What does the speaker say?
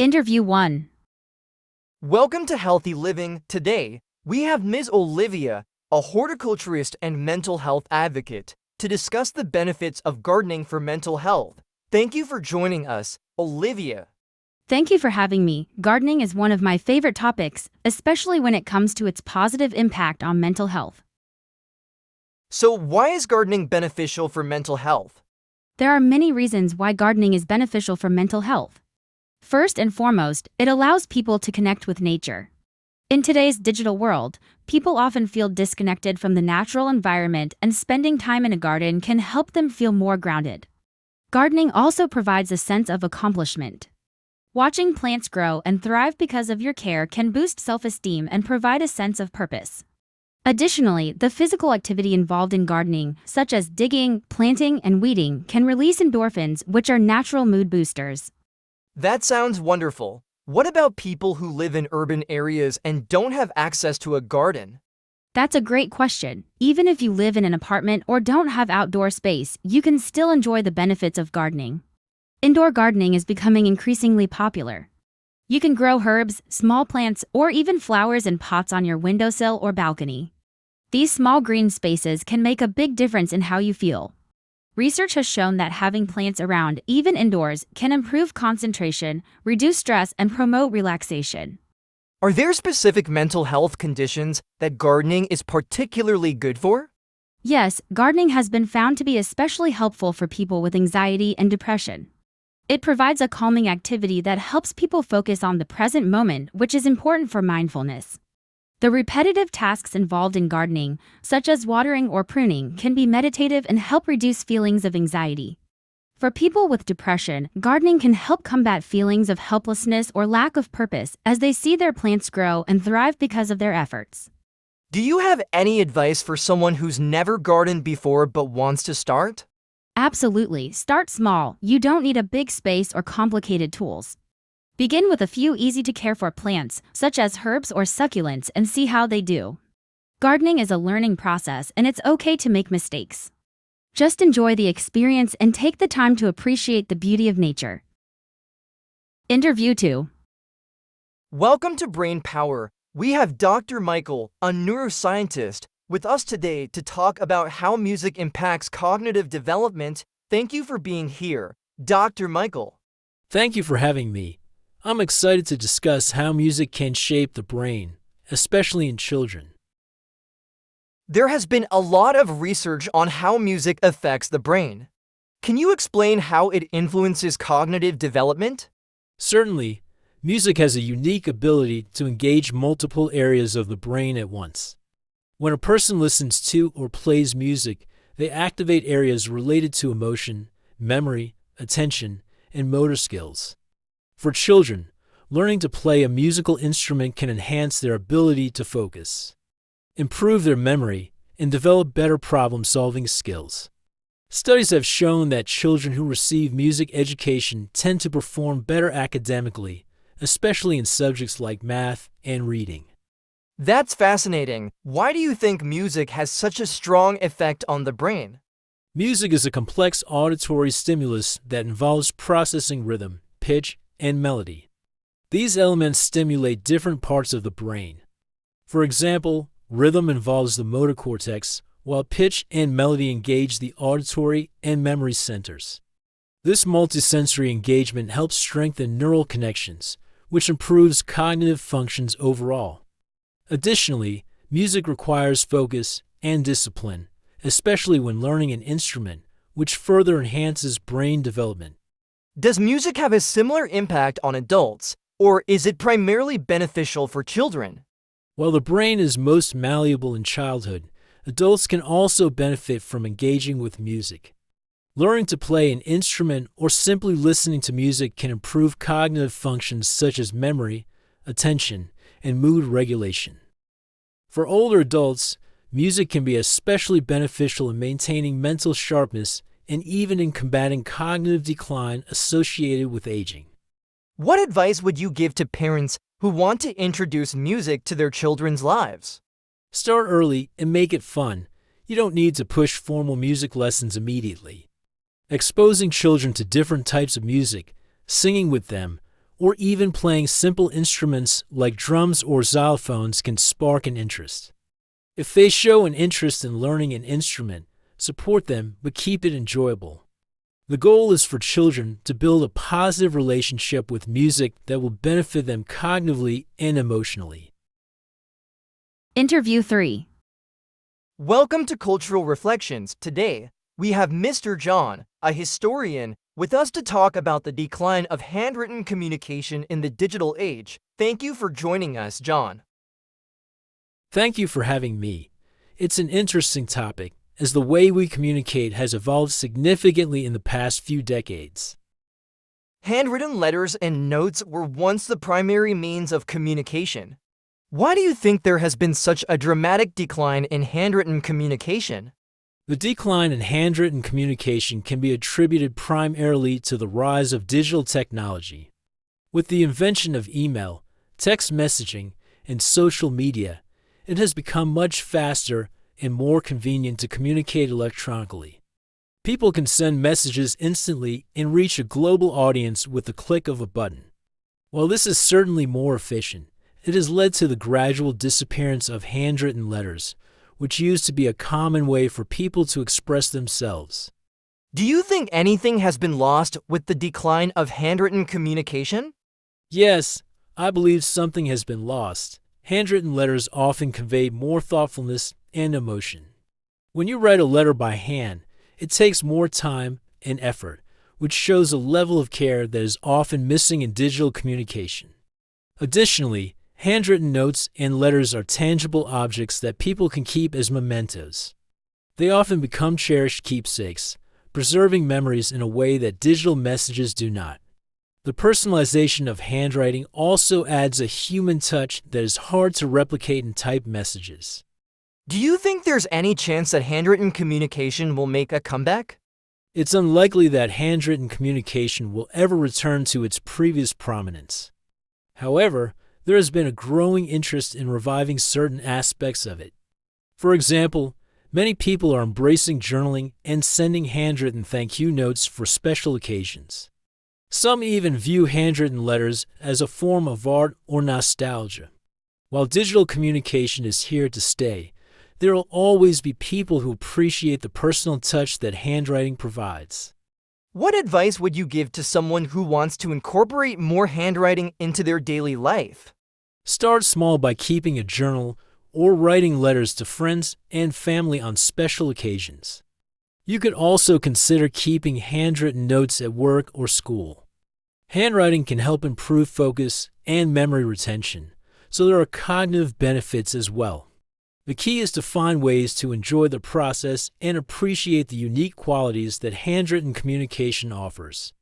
Interview 1. Welcome to Healthy Living. Today, we have Ms. Olivia, a horticulturist and mental health advocate, to discuss the benefits of gardening for mental health. Thank you for joining us, Olivia. Thank you for having me. Gardening is one of my favorite topics, especially when it comes to its positive impact on mental health. So, why is gardening beneficial for mental health? There are many reasons why gardening is beneficial for mental health. First and foremost, it allows people to connect with nature. In today's digital world, people often feel disconnected from the natural environment, and spending time in a garden can help them feel more grounded. Gardening also provides a sense of accomplishment. Watching plants grow and thrive because of your care can boost self-esteem and provide a sense of purpose. Additionally, the physical activity involved in gardening, such as digging, planting, and weeding, can release endorphins, which are natural mood boosters. That sounds wonderful. What about people who live in urban areas and don't have access to a garden? That's a great question. Even if you live in an apartment or don't have outdoor space, you can still enjoy the benefits of gardening. Indoor gardening is becoming increasingly popular. You can grow herbs, small plants, or even flowers in pots on your windowsill or balcony. These small green spaces can make a big difference in how you feel. Research has shown that having plants around, even indoors, can improve concentration, reduce stress, and promote relaxation. Are there specific mental health conditions that gardening is particularly good for? Yes, gardening has been found to be especially helpful for people with anxiety and depression. It provides a calming activity that helps people focus on the present moment, which is important for mindfulness. The repetitive tasks involved in gardening, such as watering or pruning, can be meditative and help reduce feelings of anxiety. For people with depression, gardening can help combat feelings of helplessness or lack of purpose as they see their plants grow and thrive because of their efforts. Do you have any advice for someone who's never gardened before but wants to start? Absolutely. Start small. You don't need a big space or complicated tools. Begin with a few easy-to-care-for plants, such as herbs or succulents, and see how they do. Gardening is a learning process, and it's okay to make mistakes. Just enjoy the experience and take the time to appreciate the beauty of nature. Interview 2. Welcome to Brain Power. We have Dr. Michael, a neuroscientist, with us today to talk about how music impacts cognitive development. Thank you for being here, Dr. Michael. Thank you for having me. I'm excited to discuss how music can shape the brain, especially in children. There has been a lot of research on how music affects the brain. Can you explain how it influences cognitive development? Certainly, music has a unique ability to engage multiple areas of the brain at once. When a person listens to or plays music, they activate areas related to emotion, memory, attention, and motor skills. For children, learning to play a musical instrument can enhance their ability to focus, improve their memory, and develop better problem-solving skills. Studies have shown that children who receive music education tend to perform better academically, especially in subjects like math and reading. That's fascinating. Why do you think music has such a strong effect on the brain? Music is a complex auditory stimulus that involves processing rhythm, pitch, and melody. These elements stimulate different parts of the brain. For example, rhythm involves the motor cortex, while pitch and melody engage the auditory and memory centers. This multisensory engagement helps strengthen neural connections, which improves cognitive functions overall. Additionally, music requires focus and discipline, especially when learning an instrument, which further enhances brain development. Does music have a similar impact on adults, or is it primarily beneficial for children? While the brain is most malleable in childhood, adults can also benefit from engaging with music. Learning to play an instrument or simply listening to music can improve cognitive functions such as memory, attention, and mood regulation. For older adults, music can be especially beneficial in maintaining mental sharpness and even in combating cognitive decline associated with aging. What advice would you give to parents who want to introduce music to their children's lives? Start early and make it fun. You don't need to push formal music lessons immediately. Exposing children to different types of music, singing with them, or even playing simple instruments like drums or xylophones can spark an interest. If they show an interest in learning an instrument, support them but keep it enjoyable. The goal is for children to build a positive relationship with music that will benefit them cognitively and emotionally. Interview 3. Welcome to Cultural Reflections. Today, we have Mr. John, a historian, with us to talk about the decline of handwritten communication in the digital age. Thank you for joining us, John. Thank you for having me. It's an interesting topic, as the way we communicate has evolved significantly in the past few decades. Handwritten letters and notes were once the primary means of communication. Why do you think there has been such a dramatic decline in handwritten communication? The decline in handwritten communication can be attributed primarily to the rise of digital technology. With the invention of email, text messaging, and social media, it has become much faster and more convenient to communicate electronically. People can send messages instantly and reach a global audience with the click of a button. While this is certainly more efficient, it has led to the gradual disappearance of handwritten letters, which used to be a common way for people to express themselves. Do you think anything has been lost with the decline of handwritten communication? Yes, I believe something has been lost. Handwritten letters often convey more thoughtfulness and emotion. When you write a letter by hand, it takes more time and effort, which shows a level of care that is often missing in digital communication. Additionally, handwritten notes and letters are tangible objects that people can keep as mementos. They often become cherished keepsakes, preserving memories in a way that digital messages do not. The personalization of handwriting also adds a human touch that is hard to replicate in typed messages. Do you think there's any chance that handwritten communication will make a comeback? It's unlikely that handwritten communication will ever return to its previous prominence. However, there has been a growing interest in reviving certain aspects of it. For example, many people are embracing journaling and sending handwritten thank you notes for special occasions. Some even view handwritten letters as a form of art or nostalgia. While digital communication is here to stay, there will always be people who appreciate the personal touch that handwriting provides. What advice would you give to someone who wants to incorporate more handwriting into their daily life? Start small by keeping a journal or writing letters to friends and family on special occasions. You could also consider keeping handwritten notes at work or school. Handwriting can help improve focus and memory retention, so there are cognitive benefits as well. The key is to find ways to enjoy the process and appreciate the unique qualities that handwritten communication offers.